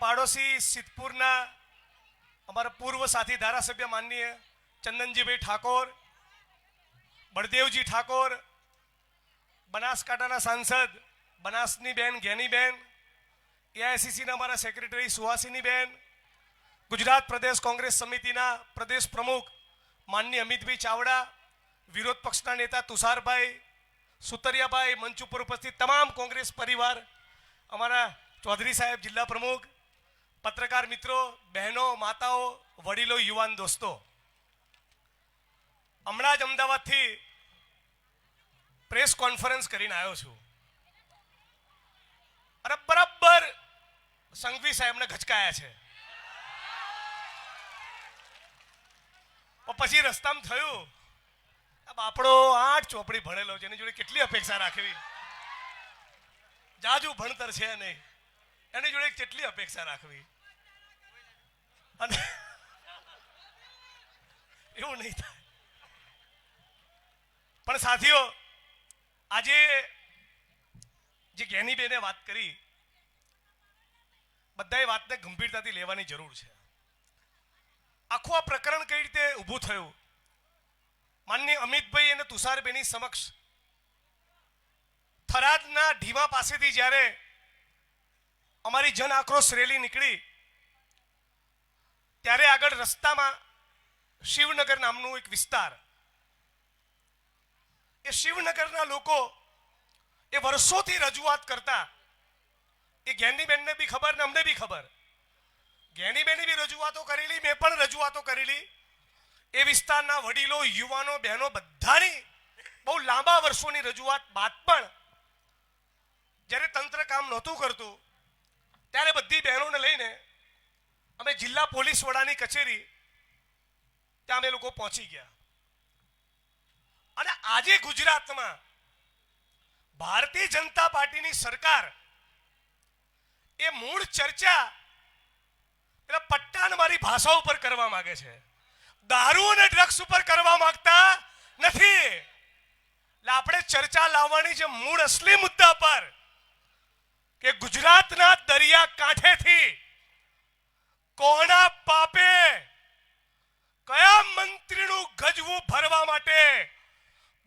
પાડોશી સિદ્ધપુરના અમારા પૂર્વ સાથી ધારાસભ્ય માનનીય ચંદનજીભાઈ ઠાકોર, બળદેવજી ઠાકોર, બનાસકાંઠાના સાંસદ બનાસની બેન જ્ઞાનીબેન, એઆઈસીસીના અમારા સેક્રેટરી સુહાસિની બેન, ગુજરાત પ્રદેશ કોંગ્રેસ સમિતિના પ્રદેશ પ્રમુખ માનનીય અમિતભાઈ ચાવડા, વિરોધ પક્ષના નેતા તુષારભાઈ સુતરિયાભાઈ, મંચ ઉપર ઉપસ્થિત તમામ કોંગ્રેસ પરિવાર, અમારા ચૌધરી સાહેબ જિલ્લા પ્રમુખ, પત્રકાર મિત્રો, બહેનો, માતાઓ, વડીલો, યુવાન દોસ્તો, હમણાં જ અમદાવાદથી પ્રેસ કોન્ફરન્સ કરીને આવ્યો છું અને બરાબર સંઘવી સાહેબને ઘચકાયા છે. પછી રસ્તામાં થયું બાપડો 8 ચોપડી ભણેલો છે, એની જોડે કેટલી અપેક્ષા રાખવી, જાજુ ભણતર છે નહીં, એની જોડે કેટલી અપેક્ષા રાખવી, અને એવું નહીં થાય. પણ સાથીઓ, આજે જે જ્ઞાનીબેને વાત કરી, બધાએ વાતને ગંભીરતાથી લેવાની જરૂર છે. આખું આ પ્રકરણ કઈ રીતે ઊભું થયું, માનનીય અમિતભાઈ અને તુષારબેની સમક્ષ થરાદના ઢીમા પાસેથી જ્યારે અમારી જન આક્રોશ રેલી નીકળી, ત્યારે આગળ રસ્તામાં શિવનગર નામનું એક વિસ્તાર, એ શિવનગરના લોકો એ વર્ષોથી રજૂઆત કરતા, એ જ્ઞાનીબેનને બી ખબર ને અમને બી ખબર, જ્ઞાનીબેને બી રજૂઆતો કરેલી, મેં પણ રજૂઆતો કરેલી. એ વિસ્તારના વડીલો, યુવાનો, બહેનો બધાની બહુ લાંબા વર્ષોની રજૂઆત બાદ પણ જ્યારે તંત્ર કામ નહોતું કરતું, ત્યારે બધી બહેનોને લઈને અમે જિલ્લા પોલીસ વડાની કચેરી ત્યાં અમે લોકો પહોંચી ગયા. અને આજે ગુજરાતમાં ભારતીય જનતા પાર્ટીની સરકાર એ મૂળ ચર્ચા પેલા પટ્ટાન મારી ભાષા ઉપર કરવા માંગે છે, દારૂ અને ડ્રગ્સ ઉપર કરવા માંગતા નથી. એટલે આપણે ચર્ચા લાવવાની છે મૂળ અસલી મુદ્દા પર, કે ગુજરાતના દરિયા કાંઠેથી કોના પાપે કયા મંત્રીનું ગજવું ભરવા માટે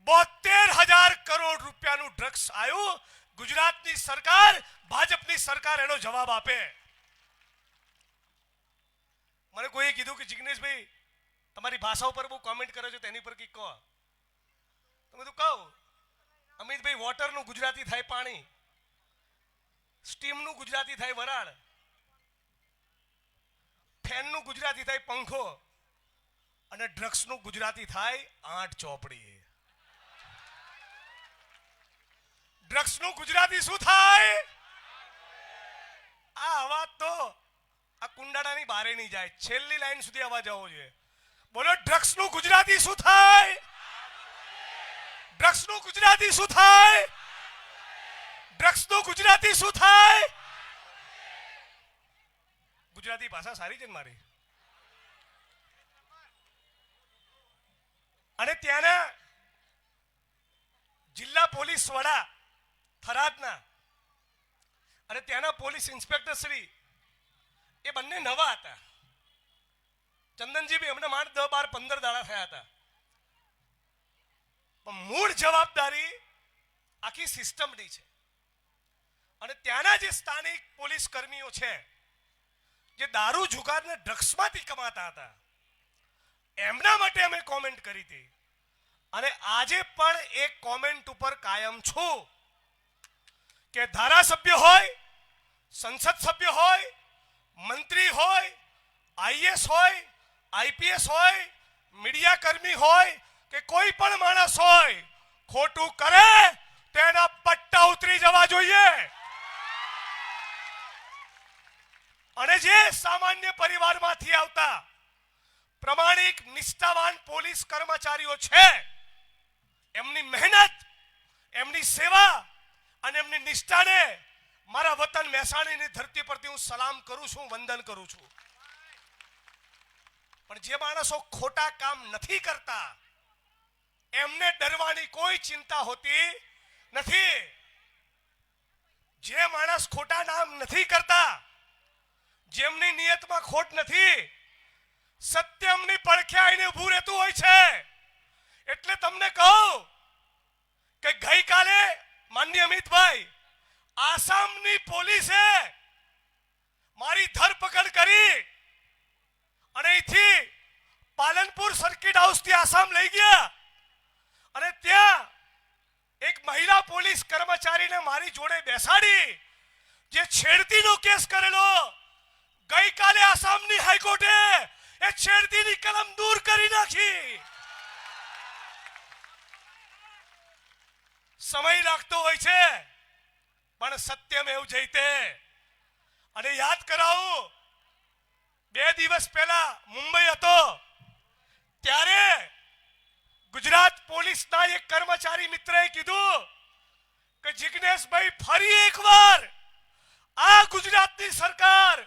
72,000 કરોડ રૂપિયાનું ડ્રગ્સ આવ્યું. ગુજરાતની સરકાર, ભાજપની સરકાર એનો જવાબ આપે. મને કોઈએ કીધું કે જિગ્નેશભાઈ તમારી ભાષા ઉપર બહુ કોમેન્ટ કરે છે, તેની પર કંઈક કહો. તો બધું કહું, અમિતભાઈ, વોટરનું ગુજરાતી થાય પાણી, સ્ટીમનું ગુજરાતી થાય વરાળ, ફેનનું ગુજરાતી થાય પંખો, અને ડ્રગ્સનું ગુજરાતી થાય 8 ચોપડી. ડ્રગ્સનું ગુજરાતી શું થાય? આ અવાજ તો આ કુંડાળાની બારે નહીં જાય, છેલ્લી લાઈન સુધી અવાજ આવવો જોઈએ. બોલો, ડ્રગ્સનું ગુજરાતી શું થાય? ડ્રગ્સનું ગુજરાતી શું થાય? ડ્રગ્સનું ગુજરાતી શું થાય? ગુજરાતી ભાષા સારી છે ને મારી. અને ત્યાંના જિલ્લા પોલીસ વડા થરાદના અને ત્યાંના પોલીસ ઇન્સ્પેક્ટર શ્રી, એ બંને નવા હતા. ચંદનજી બી એમને માંડ 10, 12, 15 દાડા થયા હતા. પણ મૂળ જવાબદારી આખી સિસ્ટમની છે. અને ત્યાંના જે સ્થાનિક પોલીસ કર્મીઓ છે, જે દારૂ જુગારને ડ્રગ્સમાંથી કમાતા હતા, એમના માટે અમે કોમેન્ટ કરી હતી. અને આજે પણ એક કોમેન્ટ ઉપર કાયમ છું કે ધારાસભ્ય હોય, સંસદ સભ્ય હોય, મંત્રી હોય, આઈએસ હોય, આઈપીએસ હોય, મીડિયા કર્મી હોય કે કોઈ પણ માણસ હોય, ખોટું કરે તેના પટ્ટા ઉતરી જવા જોઈએ. અને જે સામાન્ય પરિવારમાંથી આવતા પ્રમાણિક નિષ્ઠાવાન પોલીસ કર્મચારીઓ છે, એમની મહેનત, એમની સેવા અને એમની નિષ્ઠાને મારા વતન મહેસાણાની ધરતી પરથી હું સલામ કરું છું, વંદન કરું છું. પણ જે માણસો ખોટા કામ નથી કરતા, એમને ડરવાની કોઈ ચિંતા હોતી નથી. જે માણસ ખોટા નામ નથી કરતા, જેમની નિયતમાં ખોટ નથી, સત્યમની પડખે આવીને ઊભું રહેતું હોય છે. એટલે તમને કહું કે ગઈકાલે માનનીય અમિતભાઈ, આસામની પોલીસે મારી ધરપકડ કરી અને અહીંથી પાલનપુર સર્કિટ હાઉસથી આસામ લઈ ગયા અને ત્યાં એક મહિલા પોલીસ કર્મચારીને મારી જોડે બેસાડી જે છેડતીનો કેસ કરેલો, ગઈકાલે આસામની હાઈકોર્ટે એ છેડતીની કલમ દૂર કરી નાખી. સમય લાગતો હોય છે પણ સત્યમ એવું જઈતે. અને યાદ કરાવું, 2 દિવસ પહેલા મુંબઈ હતો ત્યારે ગુજરાત પોલીસના એક કર્મચારી મિત્રએ કીધું કે જિગ્નેશભાઈ, ફરી એકવાર આ ગુજરાતની સરકાર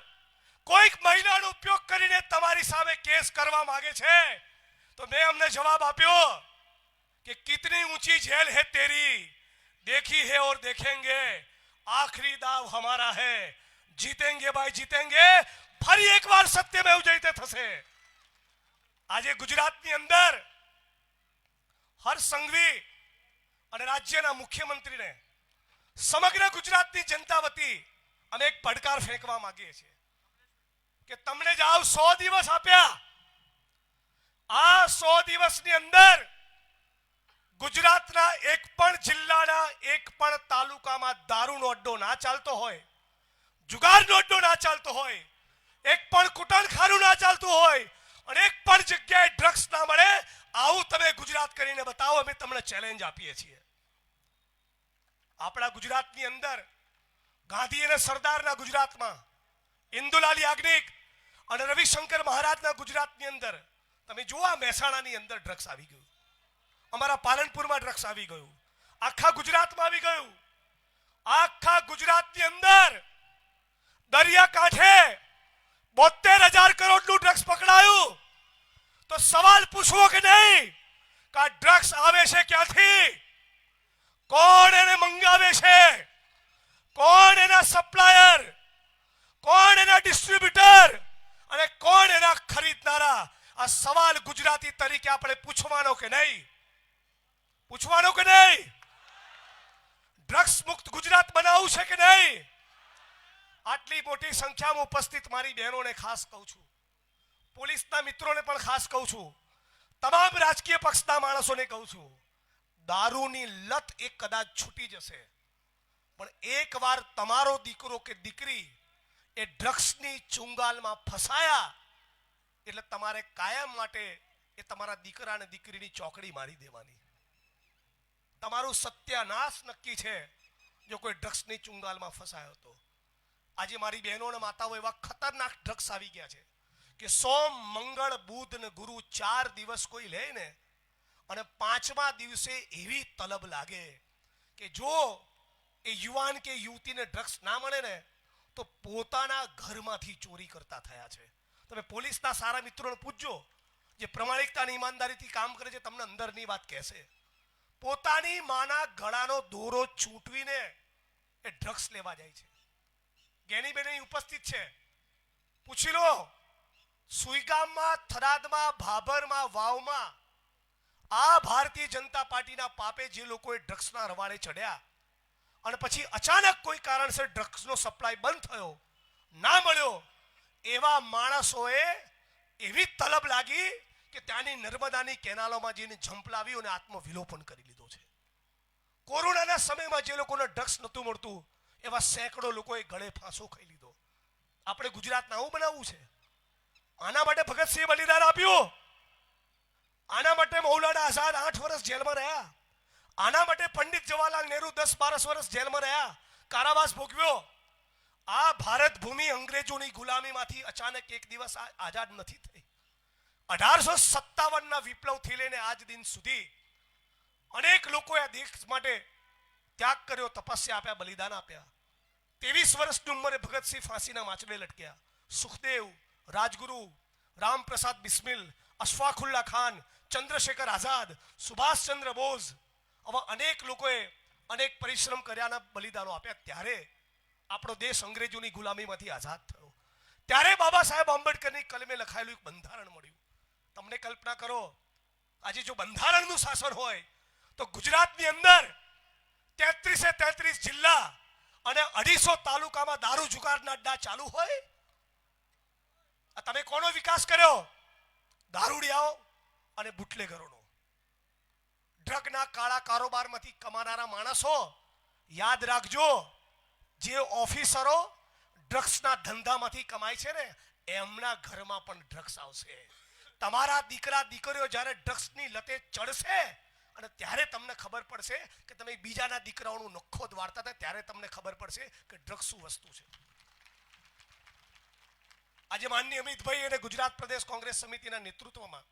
કોઈક મહિલાનો ઉપયોગ કરીને તમારી સામે કેસ કરવા માંગે છે. તો મેં અમને જવાબ આપ્યો कि कितनी ऊंची जेल है तेरी, देखी है और देखेंगे, आखिरी दाव हमारा है, जीतेंगे भाई जीतेंगे. ફરી એકવાર સત્યમેવ જયતે થશે. આજે ગુજરાતની અંદર હર્ષ સંઘવી અને રાજ્યના મુખ્યમંત્રીને સમગ્ર ગુજરાતની જનતા વતી અમે એક પડકાર ફેંકવા માંગીએ છીએ કે તમને જાવ 100 દિવસ આપ્યા. આ 100 દિવસની અંદર ગુજરાતના એક પણ જિલ્લાના એક પણ તાલુકામાં દારૂનો અડ્ડો ના ચાલતો હોય, જુગારનો અડ્ડો ના ચાલતો હોય, એક પણ કુટણખાનું ના ચાલતું હોય અને એક પણ જગ્યાએ ડ્રગ્સ ના મળે, આવું તમે ગુજરાત કરીને બતાવો. અમે તમને ચેલેન્જ આપીએ છીએ. આપણા ગુજરાતની અંદર ગાંધી અને સરદારના ગુજરાતમાં, ઇન્દુલાલ યાજ્ઞિક અને રવિશંકર મહારાજના ગુજરાતની અંદર તમે જુઓ, મહેસાણાની અંદર ડ્રગ્સ આવી ગયું, અમારા પાલનપુરમાં ડ્રગ્સ આવી ગયું, આખા ગુજરાતમાં આવી ગયું. આખા ગુજરાતની અંદર દરિયાકાંઠે 72,000 કરોડનું ડ્રગ્સ પકડાયું. તો સવાલ પૂછવો કે નહીં કે આ ડ્રગ્સ આવે છે ક્યાંથી, કોણ એને મંગાવે છે, કોણ એના સપ્લાયર, કોણ એના ડિસ્ટ્રીબ્યુટર અને કોણ એના ખરીદનારા. આ સવાલ ગુજરાતી તરીકે આપણે પૂછવાનો કે નહીં? પૂછવાનો કે નહીં? ડ્રગ્સ મુક્ત ગુજરાત બનાવવું છે કે નહીં? આટલી મોટી સંખ્યામાં ઉપસ્થિત મારી બહેનોને ખાસ કહું છું, પોલીસના મિત્રોને પણ ખાસ કહું છું, તમામ રાજકીય પક્ષના માણસોને કહું છું, દારૂની લત એ કદાચ છૂટી જશે, પણ એકવાર તમારો દીકરો કે દીકરી એ ડ્રગ્સની ચુંગાલમાં ફસાયા એટલે તમારે કાયમ માટે એ તમારા દીકરા અને દીકરીની ચોકડી મારી દેવાની. તમારું સત્યાનાશ નક્કી છે જો કોઈ ડ્રગ્સની ચુંગાલમાં ફસાયો તો. આજે મારી બહેનો અને માતાઓ એવા ખતરનાક ડ્રગ્સ આવી ગયા છે કે સોમ, મંગળ, બુધ ને ગુરુ 4 દિવસ કોઈ લે ને અને 5મા દિવસે એવી તલબ લાગે કે જો એ યુવાન કે યુવતીને ડ્રગ્સ ના મળે ને તો પોતાના ઘરમાંથી ચોરી કરતા થયા છે. તમે પોલીસના સારા મિત્રોને પૂછજો, જે પ્રમાણિકતા અને ઈમાનદારીથી કામ કરે છે, તમને અંદરની વાત કહેશે. પોતાની માના ગળાનો દોરો છૂટવીને એ ડ્રગ્સ લેવા જાય છે. ગેની બેન ઉપસ્થિત છે, પૂછી લો. સુઈગામમાં, થરાદમાં, ભાભરમાં, વાવમાં આ ભારતીય જનતા પાર્ટીના પાપે જે લોકોએ ડ્રગ્સના રવાડે ચડ્યા અને પછી અચાનક કોઈ કારણસર ડ્રગ્સનો સપ્લાય બંધ થયો, ના મળ્યો, એવા માણસોએ એવી તલબ લાગી કે ત્યાંની નર્મદાની કેનાલોમાં જઈને ઝંપલાવી અને આત્મવિલોપન કરી લીધો છે. કોરોનાના સમયમાં જે લોકોને ડ્રગ્સ નહોતું મળતું એવા સેંકડો લોકોએ ગળે ફાંસો ખાઈ લીધો. આપણે ગુજરાતને આવું બનાવવું છે? આના માટે ભગતસિંહ બલિદાન આપ્યું, આના માટે મૌલાના આઝાદ 8 વર્ષ જેલમાં રહ્યા, આના માટે પંડિત જવાહરલાલ નહેરુ 10-12 વર્ષ જેલમાં રહ્યા, કારાવાસ ભોગવ્યો. આ ભારત ભૂમિ અંગ્રેજોની ગુલામીમાંથી અચાનક એક દિવસ આઝાદ નથી થઈ. 1857ના વિપ્લવથી લઈને આજ દિન સુધી અનેક લોકોએ આ દેશ માટે ત્યાગ કર્યો, તપસ્યા આપ્યા, બલિદાન આપ્યા. 23 વર્ષની ઉંમરે ભગતસિંહ ફાંસીના માંચડે લટક્યા. સુખદેવ, રાજગુરુ, રામપ્રસાદ બિસ્મિલ, અશફાકુલ્લા ખાન, ચંદ્રશેખર આઝાદ, સુભાષચંદ્ર બોઝ, આવા અનેક લોકોએ અનેક પરિશ્રમ કર્યાના બલિદાનો આપ્યા. ત્યારે આપણો દેશ અંગ્રેજોની ગુલામીમાંથી આઝાદ થયો. ત્યારે બાબા સાહેબ આંબેડકરની કલમે લખાયેલું એક બંધારણ મળ્યું. તમને કલ્પના કરો, આજે જો બંધારણનું શાસન હોય તો ગુજરાતની અંદર 33 જિલ્લા અને 250 તાલુકામાં દારૂ જુગારના અડ્ડા ચાલુ હોય. તમે કોનો વિકાસ કર્યો? દારૂડિયાઓ અને બુટલેગરોનો. ડ્રગના કાળા કારોબારમાંથી કમાનારા માણસો. યાદ રાખજો, જે ઓફિસરો ડ્રગ્સના ધંધામાંથી કમાય છે ને, એમના ઘરમાં પણ ડ્રગ્સ આવશે. તમારા દીકરા દીકરીઓ જ્યારે ડ્રગ્સની લતે ચડશે અને ત્યારે તમને ખબર પડશે કે તમે બીજાના દીકરાઓનું નખો દ્વારતા હતા, ત્યારે તમને ખબર પડશે કે ડ્રગ્સ શું વસ્તુ છે. આજે માનનીય અમિતભાઈ અને ગુજરાત પ્રદેશ કોંગ્રેસ સમિતિના નેતૃત્વમાં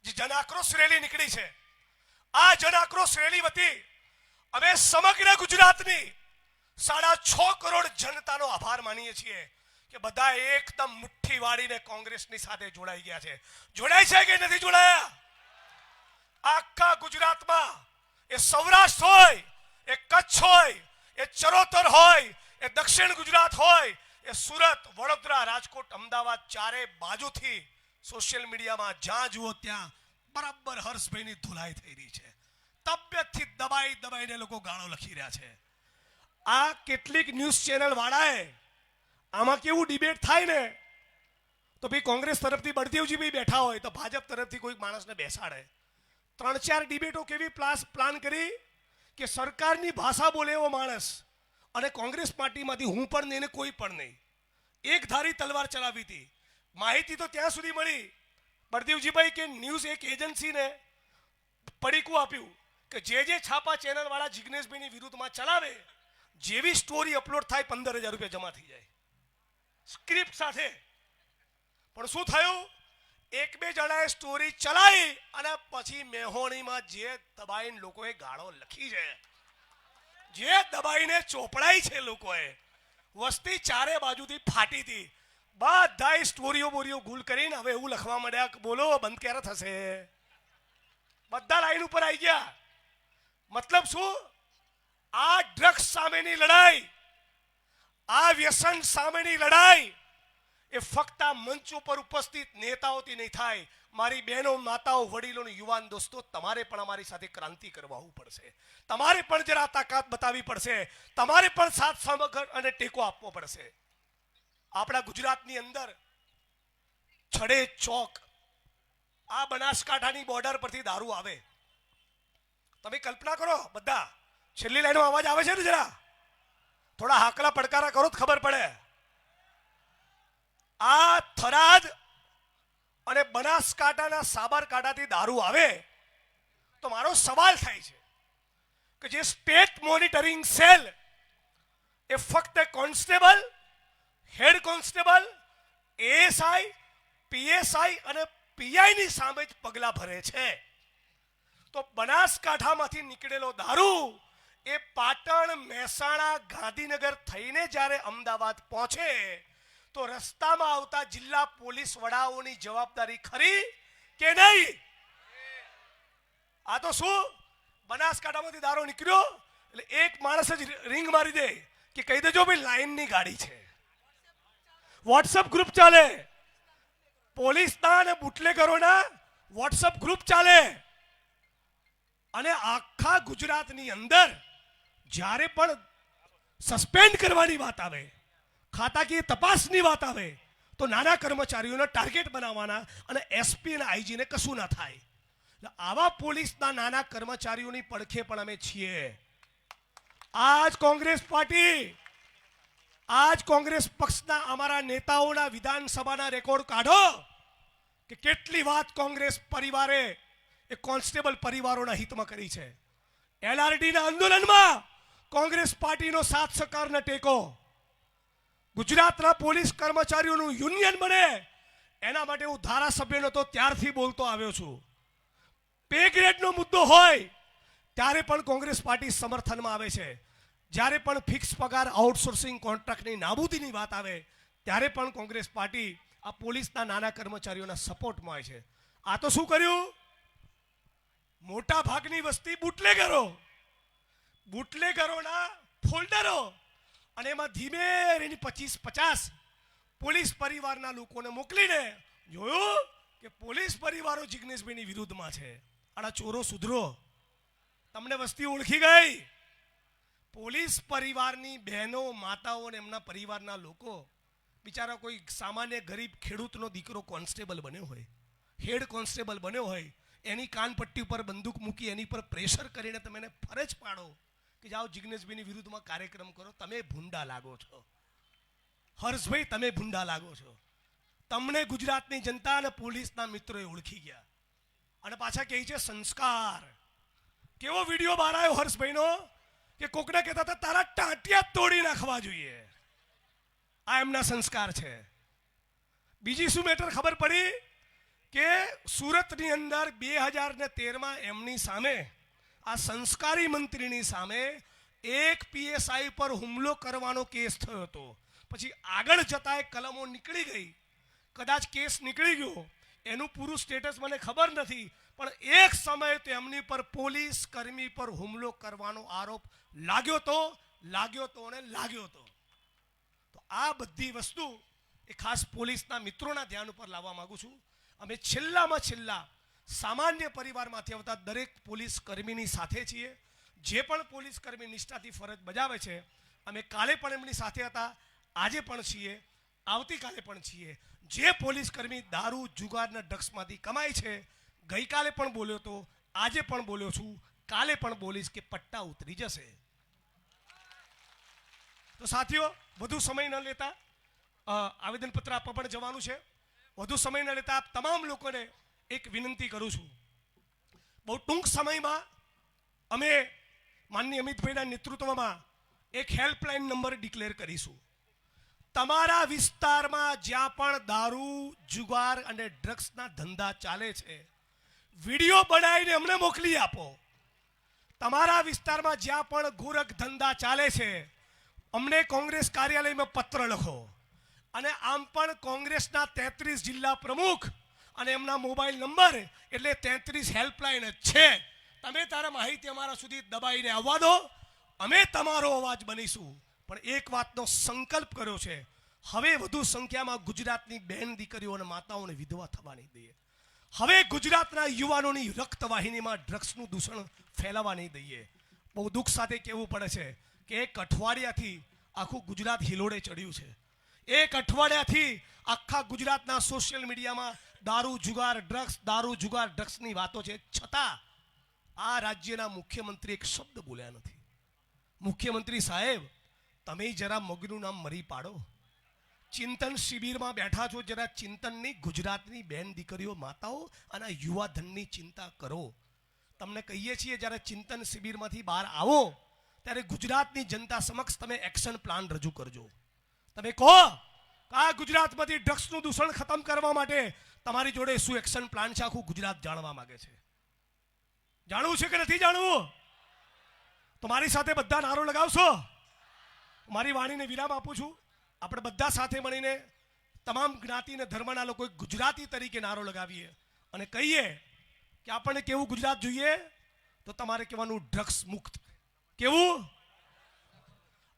જે જન આક્રોશ રેલી નીકળી છે, આ જન આક્રોશ રેલી વતી અમે સમગ્ર ગુજરાતની 6.5 કરોડ જનતાનો આભાર માનીએ છીએ કે બધા એકદમ મુઠ્ઠી વાળીને કોંગ્રેસની સાથે જોડાઈ ગયા છે. જોડાય છે કે નથી જોડાયા? આખા ગુજરાતમાં, એ સૌરાષ્ટ્ર હોય, એ કચ્છ હોય, એ ચરોતર હોય, એ દક્ષિણ ગુજરાત હોય, એ સુરત, વડોદરા, રાજકોટ, અમદાવાદ, ચારે બાજુથી સોશિયલ મીડિયામાં જ્યાં જુઓ ત્યાં બરાબર હર્ષભાઈની ધુલાઈ થઈ રહી છે. તબિયતથી દબાઈને લોકો ગાળો લખી રહ્યા છે. આ કેટલીક ન્યૂઝ ચેનલ વાળાએ આમાં કેવું ડિબેટ થાય ને, તો ભાઈ કોંગ્રેસ તરફથી બળદેવજી ભાઈ બેઠા હોય તો ભાજપ તરફથી કોઈ માણસને બેસાડે. 3-4 ડિબેટો કેવી પ્લાન કરી કે સરકારની ભાષા બોલે એવો માણસ અને કોંગ્રેસ પાર્ટીમાંથી હું પણ નહીં ને કોઈ પણ નહીં, એક ધારી તલવાર ચલાવી હતી. માહિતી તો ત્યાં સુધી મળી બળદેવજીભાઈ કે ન્યૂઝ એક એજન્સીને પડીકું આપ્યું કે જે છાપા ચેનલ વાળા જિગ્નેશભાઈની વિરુદ્ધમાં ચલાવે, જેવી સ્ટોરી અપલોડ થાય 15,000 રૂપિયા જમા થઈ જાય સ્ક્રિપ્ટ સાથે. પણ શું થયું? 1-2 જણાએ સ્ટોરી ચલાવી અને પછી મેહોણીમાં જે દબાઈને લોકોએ ગાળો લખી છે, જે દબાઈને ચોપડાઈ છે લોકોએ, વસ્તી ચારે બાજુથી ફાટી હતી. બધાય સ્ટોરીઓ બોરીઓ ગુલ કરીને હવે એવું લખવા માંડ્યા કે બોલો બંધ ક્યારે થશે. બધા લાઈન ઉપર આવી ગયા. મતલબ શું? આ ડ્રગ્સ સામેની લડાઈ, આ વ્યસન સામેની લડાઈ એ ફક્ત મંચ ઉપર ઉપસ્થિત નેતાઓથી નહીં થાય. મારી બહેનો, માતાઓ, વડીલો, યુવાન દોસ્તો, તમારે પણ અમારી સાથે ક્રાંતિ કરવા પડશે. તમારે પણ જરા તાકાત બતાવવી પડશે. તમારે પણ સાથ સમગ્ર અને ટેકો આપવો પડશે. આપણા ગુજરાતની અંદર છડે ચોક, આ બનાસકાંઠાની બોર્ડર પરથી દારૂ આવે. તમે કલ્પના કરો, બધા છેલ્લી લાઈનમાં અવાજ આવે છે ને, જરા થોડા હાકલા પડકારા કરો તો ખબર પડે. આ થરાદ અને બનાસકાંઠાના સાબરકાંઠાથી દારૂ આવે તો મારો સવાલ થાય છે કે જે સ્ટેટ મોનિટરિંગ સેલ એ ફક્ત constable, head constable, ASI, PSI અને પીઆઈની સામે જ પગલા ભરે છે, તો બનાસકાંઠામાંથી નીકળેલો દારૂ એ પાટણ, મહેસાણા, ગાંધીનગર થઈને જ્યારે અમદાવાદ પહોંચે તો રસ્તામાં આવતા જિલ્લા પોલીસ વડાઓની જવાબદારી ખરી કે નહીં? આ તો શું, બનાસકાંઠામાંથી દારૂ નીકળ્યો એટલે એક માણસ જ રિંગ મારી દે કે કહી દેજો ભાઈ લાઈનની ગાડી છે. વોટ્સઅપ ગ્રુપ ચાલે, પોલીસના અને બુટલેગરોના વોટ્સઅપ ગ્રુપ ચાલે. અને આખા ગુજરાતની અંદર જ્યારે પણ સસ્પેન્ડ કરવાની વાત આવે, ખાતાકીય તપાસની વાત આવે, તો નાના કર્મચારીઓને ટાર્ગેટ બનાવવાના અને એસપી અને આઈજીને કશું ના થાય. આવા પોલીસના નાના કર્મચારીઓની પડખે પણ અમે છીએ. આજ કોંગ્રેસ પાર્ટી, આજ કોંગ્રેસ પક્ષના અમારા નેતાઓના વિધાનસભાના રેકોર્ડ કાઢો કે કેટલી વાત કોંગ્રેસ પરિવારે એ કોન્સ્ટેબલ પરિવારોના હિતમાં કરી છે. એલઆરડીના આંદોલનમાં કોંગ્રેસ પાર્ટીનો સાથ સહકારનો ટેકો, ગુજરાતના પોલીસ કર્મચારીઓનું યુનિયન બને એના માટે હું ધારાસભ્યનો તો ત્યારથી બોલતો આવ્યો છું. પે ગ્રેડનો મુદ્દો હોય ત્યારે પણ કોંગ્રેસ પાર્ટી સમર્થનમાં આવે છે. જ્યારે પણ ફિક્સ પગાર, આઉટસોર્સિંગ કોન્ટ્રાક્ટની નાબૂદીની વાત આવે ત્યારે પણ કોંગ્રેસ પાર્ટી આ પોલીસના નાના કર્મચારીઓના સપોર્ટમાં હોય છે. આ તો શું કર્યું? મોટા ભાગની વસ્તી બુટલેગરોના ફોલ્ડરો, અને એમાં ધીમે રહીને 25-50 પોલીસ પરિવારના લોકોને મોકલીને જોયું કે પોલીસ પરિવારો જિગ્નેશભાઈની વિરુદ્ધમાં છે. આડા ચોરો સુધરો, તમને વસ્તી ઓળખી ગઈ. પોલીસ પરિવારની બહેનો, માતાઓ અને એમના પરિવારના લોકો, બિચારા કોઈ સામાન્ય ગરીબ ખેડૂતનો દીકરો કોન્સ્ટેબલ બન્યો હોય, હેડ કોન્સ્ટેબલ બન્યો હોય, એની કાનપટ્ટી ઉપર બંદૂક મૂકી એની પર પ્રેશર કરીને તમે એને ફરજ પાડો કે જાઓ જિગ્નેશભાઈની વિરુદ્ધમાં કાર્યક્રમ કરો. તમે ભૂંડા લાગો છો હર્ષભાઈ, તમે ભૂંડા લાગો છો. તમને ગુજરાતની જનતા અને પોલીસના મિત્રોએ ઓળખી ગયા અને પાછા કહે છે સંસ્કાર. કેવો વિડીયો બહાર આવ્યો હર્ષભાઈનો કે કોકને કહેતા હતા તારા ટાંટિયા તોડી નાખવા જોઈએ. આ એમના સંસ્કાર છે. બીજી શું મેટર ખબર પડી કે સુરતની અંદર 2013માં એમની સામે, આ સંસ્કારી મંત્રીની સામે એક પીએસઆઈ પર હુમલો કરવાનો કેસ થયો હતો. પછી આગળ જતા કલમો નીકળી ગઈ, કદાચ કેસ નીકળી ગયો, એનું પૂરું સ્ટેટસ મને ખબર નથી, પણ એક સમયે તો એમની પર પોલીસ કર્મી પર હુમલો કરવાનો આરોપ લાગ્યો તો તો આ બધી વસ્તુ એ ખાસ પોલીસના મિત્રોના ધ્યાન ઉપર લાવવા માંગુ છું. અમે છેલ્લામાં છેલ્લા સામાન્ય પરિવારમાંથી આવતા દરેક પોલીસ કર્મીની સાથે છીએ. જે પણ પોલીસ કર્મી નિષ્ઠાથી ફરજ બજાવે છે, અમે કાલે પણ એમની સાથે હતા, આજે પણ છીએ, આવતીકાલે પણ છીએ. જે પોલીસ કર્મી દારૂ, જુગાર અને ડ્રગ્સમાંથી કમાય છે, ગઈકાલે પણ બોલ્યો તો, આજે પણ બોલ્યો છું, કાલે પણ બોલીશ કે પટ્ટા ઉતરી જશે. તો સાથીઓ, વધુ સમય ન લેતા આવેદનપત્ર આપવા પણ જવાનું છે. વધુ સમય ન લેતા તમામ લોકોને એક વિનંતી કરું છું, બહુ ટૂંક સમયમાં અમે માનનીય અમિતભાઈના નેતૃત્વમાં એક હેલ્પલાઇન નંબર ડિક્લેર કરીશું. તમારા વિસ્તારમાં જ્યાં પણ દારૂ, જુગાર અને ડ્રગ્સના ધંધા ચાલે છે, વિડીયો બનાવીને અમને મોકલી આપો. તમારા વિસ્તારમાં જ્યાં પણ ગોરખ ધંધા ચાલે છે, અમને કોંગ્રેસ કાર્યાલયમાં પત્ર લખો. અને આમ પણ કોંગ્રેસના 33 જિલ્લા પ્રમુખ અને એમના મોબાઈલ નંબર એટલે 33 હેલ્પલાઇન જ છે. તમે તારા માહિતી અમારા સુધી દબાઈને આવવા દો, અમે તમારો અવાજ બનીશું. પણ એક વાતનો સંકલ્પ કર્યો છે, હવે વધુ સંખ્યામાં ગુજરાતની બહેન દીકરીઓ અને માતાઓને વિધવા થવા નહીં દઈએ. હવે ગુજરાતના યુવાનોની રક્તવાહિનીમાં ડ્રગ્સનું દૂષણ ફેલાવા નહીં દઈએ. બહુ દુઃખ સાથે કહેવું પડે છે કે એક અઠવાડિયાથી આખું ગુજરાત હિલોડે ચડ્યું છે. એક અઠવાડિયાથી આખા ગુજરાતના સોશિયલ મીડિયામાં દારૂ, જુગાર, ડ્રગ્સની વાતો છે. છતાં આ રાજ્યના મુખ્યમંત્રી એક શબ્દ બોલ્યા નથી. મુખ્યમંત્રી સાહેબ, તમે જરા મગનું નામ મરી પાડો. ચિંતન શિબિરમાં બેઠા છો, જરા ચિંતનની ગુજરાતની બહેન દીકરીઓ, માતાઓ અને યુવા ધનની ચિંતા કરો. તમને કહીએ છીએ જ્યારે ચિંતન શિબિરમાંથી બહાર આવો ત્યારે ગુજરાતની જનતા સમક્ષ તમે એક્શન પ્લાન રજૂ કરજો. તમે કહો આ ગુજરાતમાંથી ડ્રગ્સનું દૂષણ ખતમ કરવા માટે તમારી જોડે શું એક્શન પ્લાન છે, આખું ગુજરાત જાણવા માંગે છે. જાણવું છે કે નથી જાણવું? તો મારી સાથે બધા નારો લગાવશો? મારી વાણીને વિરામ આપું છું. આપણે બધા સાથે મળીને તમામ જ્ઞાતિ અને ધર્મના લોકો ગુજરાતી તરીકે નારો લગાવીએ અને કહીએ કે આપણને કેવું ગુજરાત જોઈએ? તો તમારે કહેવાનું ડ્રગ્સ મુક્ત. કેવું?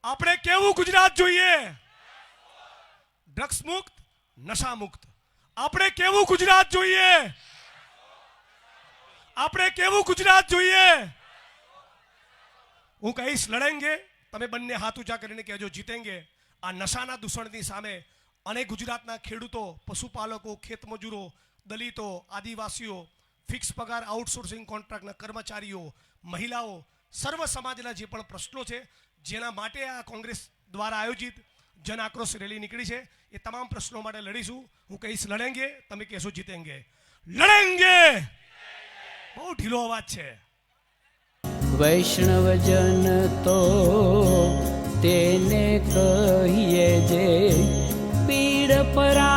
આપણે કેવું ગુજરાત જોઈએ? ડ્રગ્સ મુક્ત, નશા મુક્ત. આપણે કેવું ગુજરાત જોઈએ? આપણે કેવું ગુજરાત જોઈએ? હું કહીશ લડેંગે, તમે બંને હાથ ઊંચા કરીને કહેજો જીતેંગે. આ નશાના દૂષણની સામે અને ગુજરાતના ખેડૂતો, પશુપાલકો, ખેતમજૂરો, દલિતો, આદિવાસીઓ, ફિક્સ પગાર આઉટસોર્સિંગ કોન્ટ્રાક્ટના કર્મચારીઓ, મહિલાઓ, સર્વ સમાજના જે પણ પ્રશ્નો છે જેના માટે આ કોંગ્રેસ દ્વારા આયોજિત જન આક્રોશ રેલી નીકળી છે, એ તમામ પ્રશ્નો માટે લડીશું. હું કહીશ લડેંગે, તમે કહેશો જીતેંગે. લડેંગે. બહુ ઢીલો અવાજ છે. વૈષ્ણવજન તો તેને કહીએ જે પીડ પરા